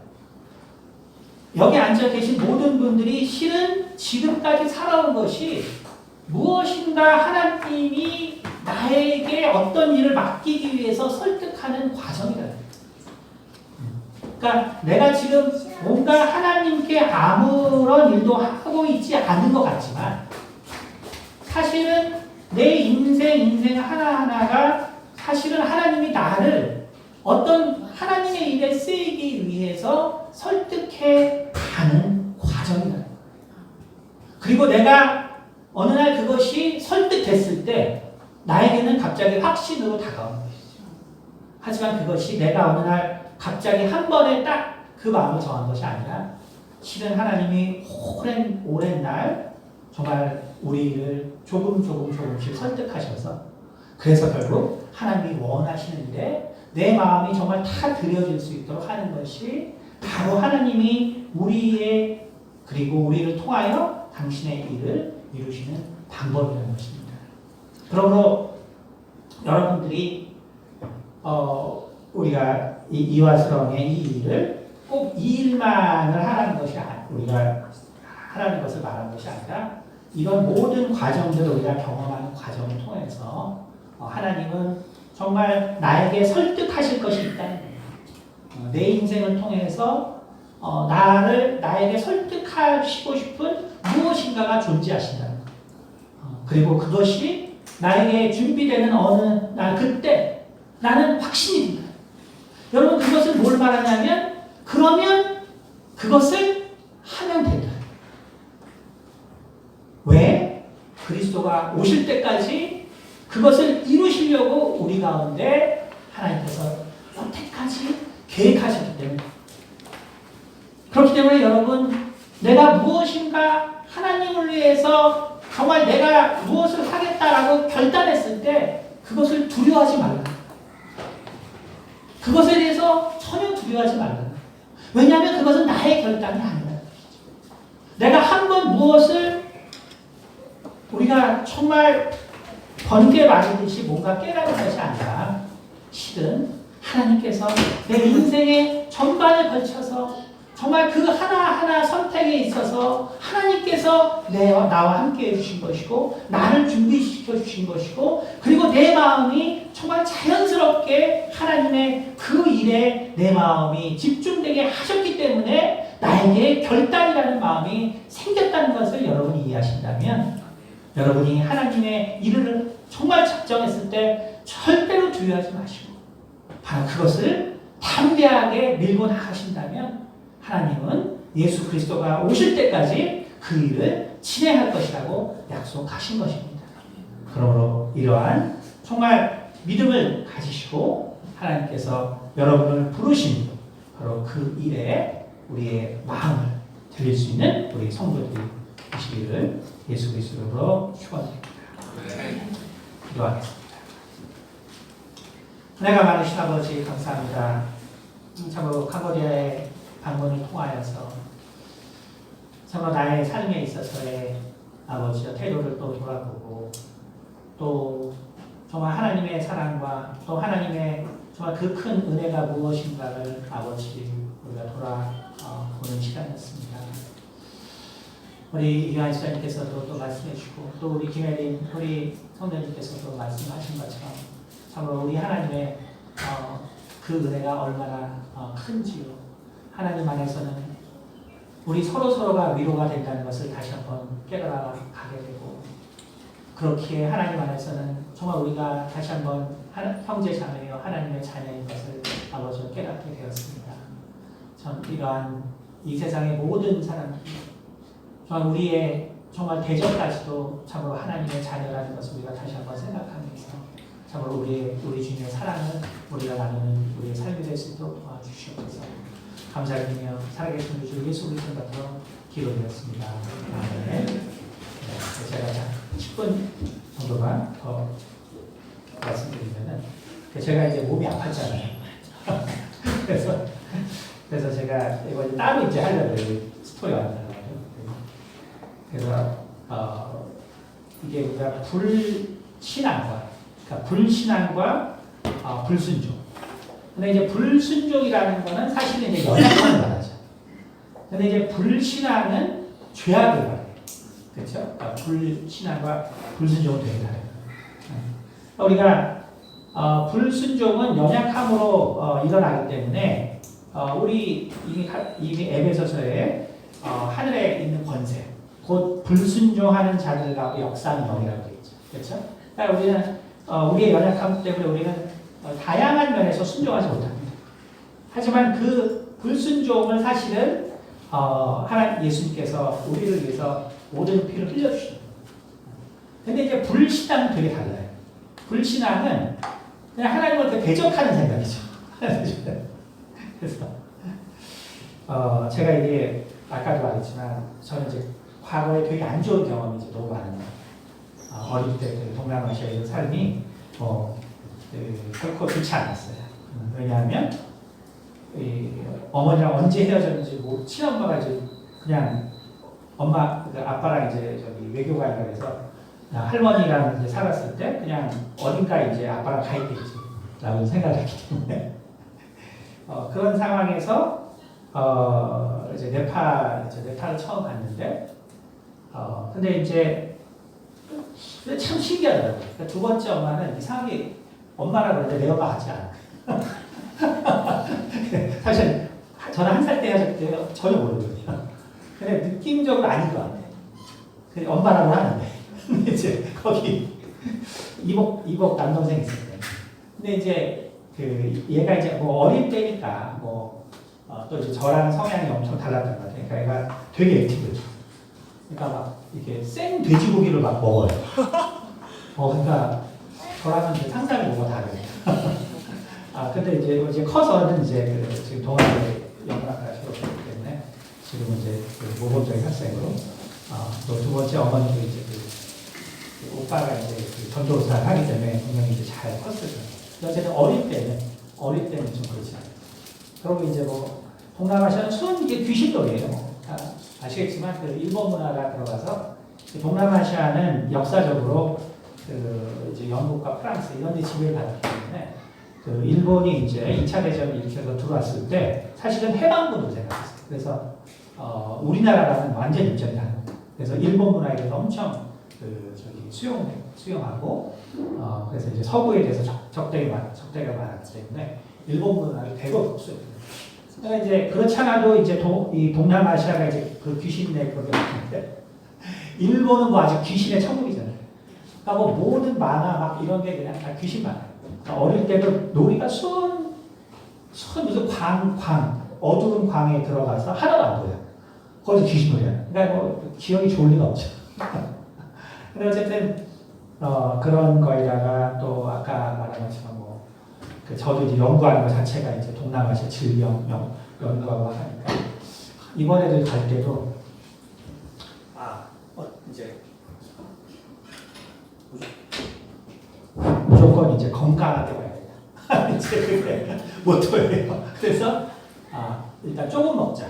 여기 앉아 계신 모든 분들이 실은 지금까지 살아온 것이 무엇인가 하나님이 나에게 어떤 일을 맡기기 위해서 설득하는 과정이다. 그러니까 내가 지금 뭔가 하나님께 아무런 일도 하고 있지 않은 것 같지만 사실은 내 인생 하나하나가 사실은 하나님이 나를 어떤 하나님의 일에 쓰이기 위해서 설득해 가는 과정이다. 그리고 내가 어느 날 그것이 설득됐을 때 나에게는 갑자기 확신으로 다가오는 것이죠. 하지만 그것이 내가 어느 날 갑자기 한 번에 딱 그 마음을 정한 것이 아니라 실은 하나님이 오랜 날 정말 우리를 조금씩 설득하셔서 그래서 결국 하나님이 원하시는 일에 내 마음이 정말 다 드려질 수 있도록 하는 것이 바로 하나님이 그리고 우리를 통하여 당신의 일을 이루시는 방법이라는 것입니다. 그러므로 여러분들이 우리가 이 이화스러움의 이 일을 꼭 이 일만을 하라는 것이 우리가 하라는 것을 말하는 것이 아니라 이런 모든 과정들을 우리가 경험하는 과정을 통해서 하나님은 정말 나에게 설득하실 것이 있다는 거예요. 내 인생을 통해서 나에게 설득하시고 싶은 무엇인가가 존재하신다는 거예요. 그리고 그것이 나에게 준비되는 어느 날 그때 나는 확신이 듭니다. 여러분 그것은 뭘 말하냐면 그러면 그것을 하면 된다. 왜? 그리스도가 오실 때까지 그것을 이루시려고 우리 가운데 하나님께서 여태까지 계획하셨기 때문에 그렇기 때문에 여러분 내가 무엇인가 하나님을 위해서 정말 내가 무엇을 하겠다라고 결단했을 때 그것을 두려워하지 말라. 그것에 대해서 전혀 두려워하지 말라. 왜냐하면 그것은 나의 결단이 아니라 내가 한 번 무엇을 우리가 정말 번개 맞으듯이 뭔가 깨달은 것이 아니라 실은 하나님께서 내 인생의 전반을 걸쳐서 정말 그 하나하나 선택에 있어서 하나님께서 나와 함께 해주신 것이고 나를 준비시켜 주신 것이고 그리고 내 마음이 정말 자연스럽게 하나님의 그 일에 내 마음이 집중되게 하셨기 때문에 나에게 결단이라는 마음이 생겼다는 것을 여러분이 이해하신다면 여러분이 하나님의 일을 정말 작정했을 때 절대로 두려워하지 마시고 바로 그것을 담대하게 밀고 나가신다면 하나님은 예수 그리스도가 오실 때까지 그 일을 진행할 것이라고 약속하신 것입니다. 그러므로 이러한 정말 믿음을 가지시고 하나님께서 여러분을 부르신 바로 그 일에 우리의 마음을 드릴 수 있는 우리 성도들이 되시기를 예수 그리스도로 축원드립니다. 기도하겠습니다. 은혜가 많으신 아버지 감사합니다. 참으로 캄보디아의 방문을 통하여서 정말 나의 삶에 있어서의 아버지의 태도를 또 돌아보고 또 정말 하나님의 사랑과 또 하나님의 정말 그 큰 은혜가 무엇인가를 아버지 우리가 돌아보는 시간이었습니다. 우리 이완 지사님께서도 또 말씀해 주시고 또 우리 김혜린 우리 성도님께서도 말씀하신 것처럼 참으로 우리 하나님의 그 은혜가 얼마나 큰지요. 하나님 안에서는 우리 서로가 위로가 된다는 것을 다시 한번 깨달아 가게 되고 그렇기에 하나님 안에서는 정말 우리가 다시 한번 형제 자매여 하나님의 자녀인 것을 아버지와 깨닫게 되었습니다. 전 이러한 이 세상의 모든 사람들이 정말 우리의 정말 대적까지도 참으로 하나님의 자녀라는 것을 우리가 다시 한번 생각하면서 참으로 우리 주님의 사랑을 우리가 나누는 우리의 삶이 될 수 있도록 도와주시옵소서. 감사드리며 살아계신 우리 주 예수 그리스도 받들어 기도드렸습니다. 아멘. 네, 제가 10분 정도만 더 말씀드리면은 제가 이제 몸이 아팠잖아요. 그래서 제가 이거 따로 이제 하려고요. 스토리 왔잖아요. 그래서 이게 우리가 불신앙과 그러니까 불신앙과 불순종. 근데 이제 불순종이라는 거는 사실은 이제 연약함을 말하죠. 근데 이제 불신앙은 죄악을 말해요. 그렇죠? 그러니까 불신앙과 불순종은 되게 다르요. 우리가 불순종은 연약함으로 일어나기 때문에 우리 이미 에베소서에 하늘에 있는 권세, 곧 불순종하는 자들 가운데 역사하는 영이라고 되어 있죠. 그렇죠? 그러니까 우리는 우리의 연약함 때문에 우리는 다양한 면에서 순종하지 못합니다. 하지만 그 불순종을 사실은 하나님 예수님께서 우리를 위해서 모든 피를 흘려주십니다. 근데 이제 불신앙은 되게 달라요. 불신앙은 그냥 하나님을 대적하는 생각이죠. 그래서 제가 이게 아까도 말했지만 저는 이제 과거에 되게 안 좋은 경험이 이제 너무 많아요. 어릴 때 동남아시아의 삶이 결코 좋지 않았어요. 왜냐하면 어머니랑 언제 헤어졌는지 친엄마가 이제 그냥 아빠랑 이제 외교 가니까 그래서 할머니랑 이제 살았을 때 그냥 어딘가 이제 아빠랑 가 있겠지라고 생각을 했기 때문에 그런 상황에서 이제 네팔을 처음 갔는데 근데 이제 참 신기하더라고요. 그러니까 두 번째 엄마는 이상하게 엄마라고 그러는데 내 엄마 같지 않아. 사실 저는 1살 때 헤어졌을 때 전혀 모르거든요. 근데 느낌적으로 아닌 것 같아요. 그냥 엄마라고 하는데. 근데 이제 거기 이복 남동생이 있었어요. 근데 이제 얘가 이제 뭐 어릴 때니까 또 이제 저랑 성향이 엄청 달랐던 것 같아요. 그러니까 얘가 되게 액티브죠. 그러니까 막 이렇게 생 돼지고기를 막 먹어요. 그러니까 저랑은 이제 상당히 뭐가 다르네요. 아 근데 이제 커서는 이제 그 지금 동아대 영문학과 졸업했기 때문에 지금은 이제 그 모범적인 학생으로 또 두 번째 어머니도 이제 그 오빠가 이제 그 전도사를 하기 때문에 분명히 이제 잘 컸을 거예요. 어쨌든 어릴 때는 좀 그렇지 않아요. 그리고 이제 뭐 동남아시아는 순 이게 귀신놀이에요. 다 아시겠지만 그 일본 문화가 들어가서 동남아시아는 역사적으로 그 이제 영국과 프랑스 이런 데 지배를 받았기 때문에 그 일본이 이제 2차 대전을 일으켜서 들어왔을 때 사실은 해방군으로 생각했어요. 그래서 우리나라랑은 완전 입장이 다른 거예요. 그래서 일본 문화에 대해서 엄청 그 저기 수용하고 그래서 이제 서구에 대해서 적대가 많았기 때문에 일본 문화를 대거 흡수해요. 그러니까 이제 그렇지 않아도 이제 이 동남아시아가 이제 그 귀신의 그게 있는데 일본은 뭐 아주 귀신의 천국이잖아요. 그러니까 뭐 모든 만화 막 이런 게 그냥 다 귀신 만화. 그러니까 어릴 때도 놀이가 순 무슨 어두운 광에 들어가서 하나도 안 보여요. 거기서 귀신 놀이야. 그러니까 뭐 기억이 좋을 리가 없죠. 근데 어쨌든 그런 거에다가 또 아까 말한 것처럼 그 저도 이제 연구하는 것 자체가 이제 동남아시아 질병 연구하고 하니까 이번에도 갈 때도 이제 무조건 이제 건강하게 와야 된다. 이제 그게 모토예요. 그래서 일단 조금 먹자.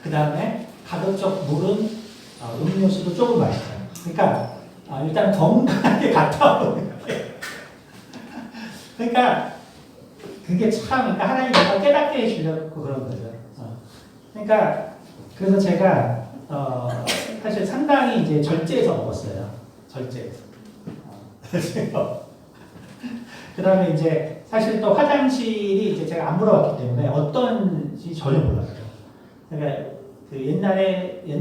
그 다음에 가급적 물은 음료수도 조금 마시자. 그러니까 일단 건강하게 갔다 오는 거예요. 그러니까 그게 참 그러니까 하나님 뭔가 깨닫게 해주려고 그런 거죠. 그러니까 그래서 제가 사실 상당히 이제 절제해서 먹었어요. 절제해서. 그 다음에 이제 사실 또 화장실이 이제 제가 안 물어봤기 때문에 어떤지 전혀 몰랐어요. 그러니까 그 옛날에 이제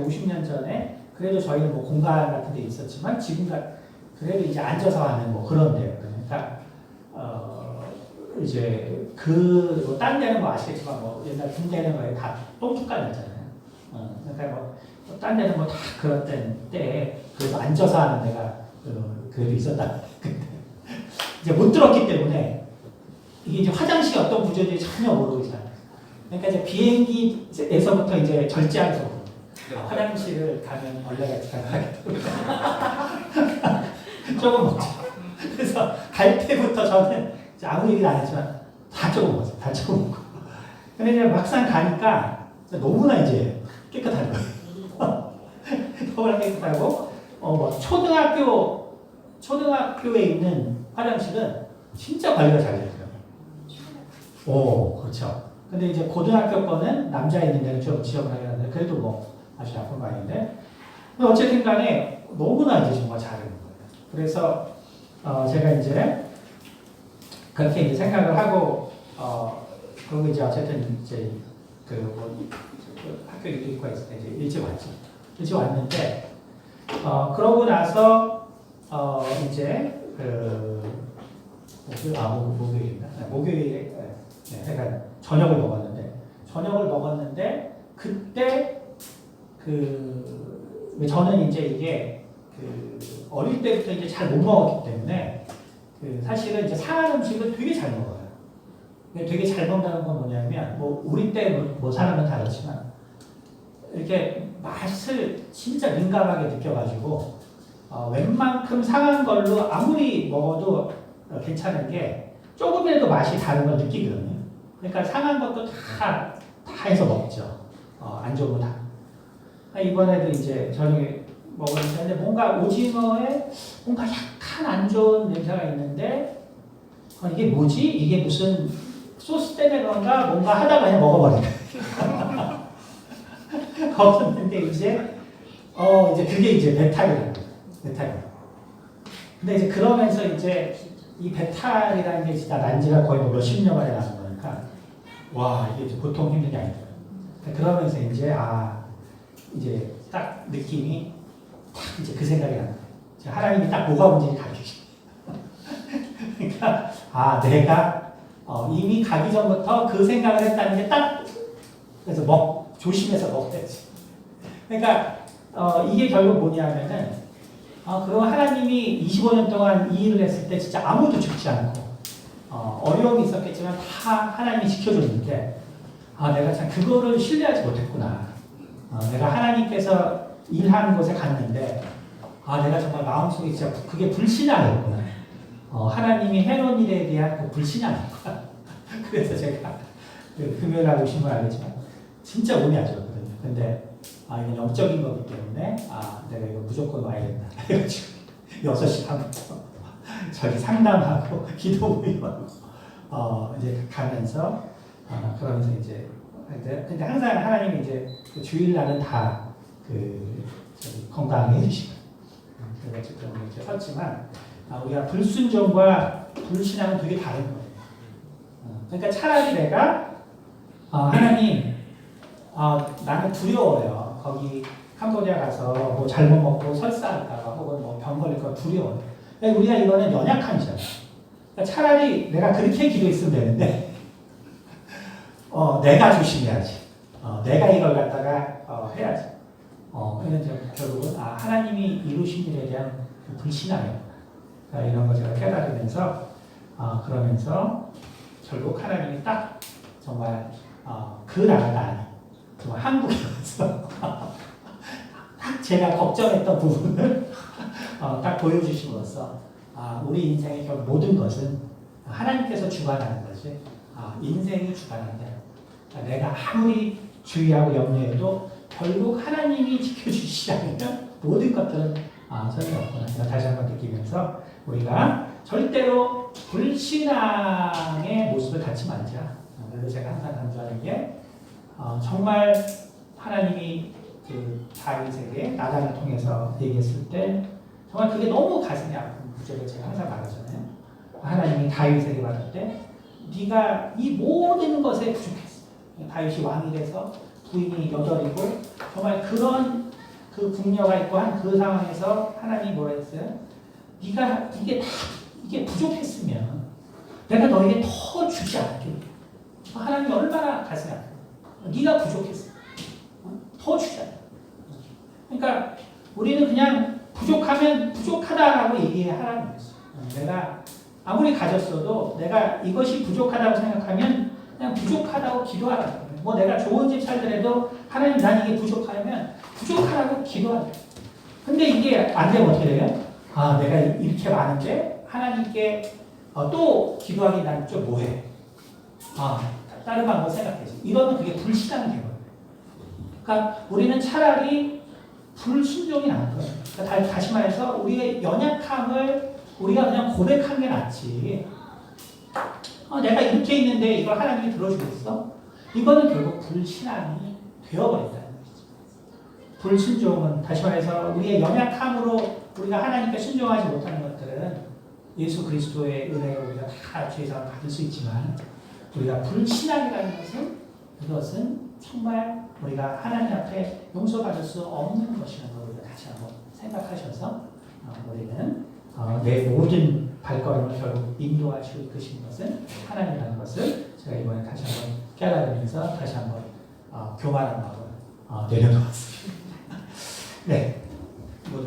50년 전에 그래도 저희는 뭐 공간 같은 데 있었지만 지금 그래도 이제 앉아서 하는 뭐 그런 데였거든요. 그러니까 이제 딴 데는 뭐 아시겠지만 뭐 옛날 군대는 거에 다 똥축간이었잖아요. 그러니까 뭐 딴 데는 뭐 다 그런 때에 그래서 앉아서 하는 데가 그래도 있었다. 근데 이제 못 들었기 때문에 이게 이제 화장실이 어떤 구조인지 전혀 모르고 있잖아요. 그러니까 이제 비행기에서부터 이제 절제하면서 화장실을 가면 원래가 가능하게 조금 먹죠. 그래서 갈 때부터 저는 아무 얘기도 안 했지만 다 조금 먹었어요. 다 조금 먹고. 근데 이제 막상 가니까 너무나 이제 깨끗한 거예요. 너무나 깨끗하고 뭐 초등학교에 있는 화장실은 진짜 관리가 잘 되더라고요. 오, 그렇죠. 근데 이제 고등학교 거는 남자 있는 데는 좀 지역을 하긴 하는데 그래도 뭐 아주 나쁜 거 아닌데 어쨌든 간에 너무나 이제 정말 잘하는 거예요. 그래서 제가 이제 그렇게 이제 생각을 하고 그리고 이제 어쨌든 이제 학교 입학과 있을 때 이제 일찍 왔죠. 일찍 왔는데 그러고 나서 이제 목요일인가? 목요일에 제가 저녁을 먹었는데 그때 저는 이제 이게 어릴 때부터 이제 잘 못 먹었기 때문에 사실은 이제 상한 음식을 되게 잘 먹어요. 되게 잘 먹는다는 건 뭐냐면 뭐 우리 때 뭐 사람은 다르지만 이렇게 맛을 진짜 민감하게 느껴가지고 웬만큼 상한 걸로 아무리 먹어도 괜찮은 게 조금이라도 맛이 다른 걸 느끼거든요. 그러니까 상한 것도 다 해서 먹죠. 안 좋은 거 다. 이번에도 이제 저녁에 먹었는데 뭔가 오징어에 뭔가 약간 안 좋은 냄새가 있는데 이게 뭐지? 이게 무슨 소스 때문에 그런가? 뭔가 하다가 그냥 먹어버린다. 없었는데 이제 그게 이제 배탈이라는 거예요. 배탈. 근데 이제 그러면서 이제 이 배탈이라는 게 진짜 난 지가 거의 뭐 몇십 년 만에 나는 거니까 와 이게 이제 보통 힘든 게 아니더라고요. 그러면서 이제 딱 느낌이 딱 이제 그 생각이 나는 거예요. 하나님이 딱 뭐가 문제인지 가르치시죠. 그러니까 내가 이미 가기 전부터 그 생각을 했다는 게 딱 그래서 조심해서 먹어야지. 그러니까 이게 결국 뭐냐면은 그리고 하나님이 25년 동안 이 일을 했을 때 진짜 아무도 죽지 않고 어려움이 있었겠지만 다 하나님이 지켜줬는데 내가 참 그거를 신뢰하지 못했구나. 내가 하나님께서 일하는 곳에 갔는데 내가 정말 마음속에 진짜 그게 불신앙이었구나. 하나님이 해놓은 일에 대한 그 불신앙이었구나. 그래서 제가 금요일날 오신 걸 알겠지만 진짜 운이 안 좋았거든요. 근데 이건 영적인 거기 때문에 내가 이거 무조건 와야겠다. 그래가지고 6시 반부터 저기 상담하고 기도 모임하고 이제 가면서 그러면서 이제 근데 항상 하나님이 이제 그 주일날은 다 건강하게 해주시고 그래가지고 이제 섰지만 우리가 불순종과 불신앙은 되게 다른 거예요. 그러니까 차라리 내가 하나님 나는 두려워요. 거기 캄보디아 가서 뭐 잘못 먹고 설사할까봐 혹은 뭐 병 걸릴 거 두려워요. 그러니까 우리가 이거는 연약함이잖아요. 그러니까 차라리 내가 그렇게 기도했으면 되는데 내가 조심해야지. 내가 이걸 갖다가 해야지. 그래서 결국은 하나님이 이루신 일에 대한 그 불신앙이었구나. 이런 걸 제가 깨달으면서 그러면서 결국 하나님이 딱 정말 그 나라가 아닌 정말 한국에 와서 딱 제가 걱정했던 부분을 딱 보여주심으로써 우리 인생의 결국 모든 것은 하나님께서 주관하는 것이 인생이 주관한다. 내가 아무리 주의하고 염려해도 결국 하나님이 지켜주시지 않으면 모든 것들은 소용이 없구나. 제가 다시 한번 느끼면서 우리가 절대로 불신앙의 모습을 갖지 말자. 그래서 제가 항상 강조하는 게 정말 하나님이 그 다윗에게 나단을 통해서 얘기했을 때 정말 그게 너무 가슴이 아픈 구절을 제가 항상 말하잖아요. 하나님이 다윗에게 말할 때 네가 이 모든 것에 부족했어. 다윗이 왕이 돼서 부인이 8이고 정말 그런 그 궁녀가 있고 한 그 상황에서 하나님이 뭐라 했어요? 네가 이게 부족했으면 내가 너에게 더 주지 않겠냐. 하나님이 얼마나 가슴이 아파요. 네가 부족했어. 더 주자. 그러니까 우리는 그냥 부족하면 부족하다라고 얘기하라는 거죠. 내가 아무리 가졌어도 내가 이것이 부족하다고 생각하면 그냥 부족하다고 기도하라는 거예요. 뭐 내가 좋은 집 살더라도 하나님 난 이게 부족하면 부족하라고 기도하라. 근데 이게 안 되면 어떻게 돼요? 내가 이렇게 많은데 하나님께 또 기도하기 난 좀 뭐해? 다른 방법 생각해야지. 이러면 그게 불신앙이 되거든요. 그러니까 우리는 차라리 불순종이 나은 거예요. 그러니까 다시 말해서 우리의 연약함을 우리가 그냥 고백한 게 낫지. 내가 이렇게 있는데 이걸 하나님이 들어주겠어? 이거는 결국 불신앙이 되어버린다는 거죠. 불순종은 다시 말해서 우리의 연약함으로 우리가 하나님께 순종하지 못하는 것들은 예수 그리스도의 은혜로 우리가 다 죄사함을 받을 수 있지만 우리가 불신앙이라는 것은 이것은 정말 우리가 하나님 앞에 용서받을 수 없는 것이라는 걸 우리가 다시 한번 생각하셔서 우리는 내 모든 발걸음을 결국 인도하시고 이끄시는 것은 하나님이라는 것을 제가 이번에 다시 한번 깨달으면서 다시 한번 교만한 마음을 내려놓았습니다. 네.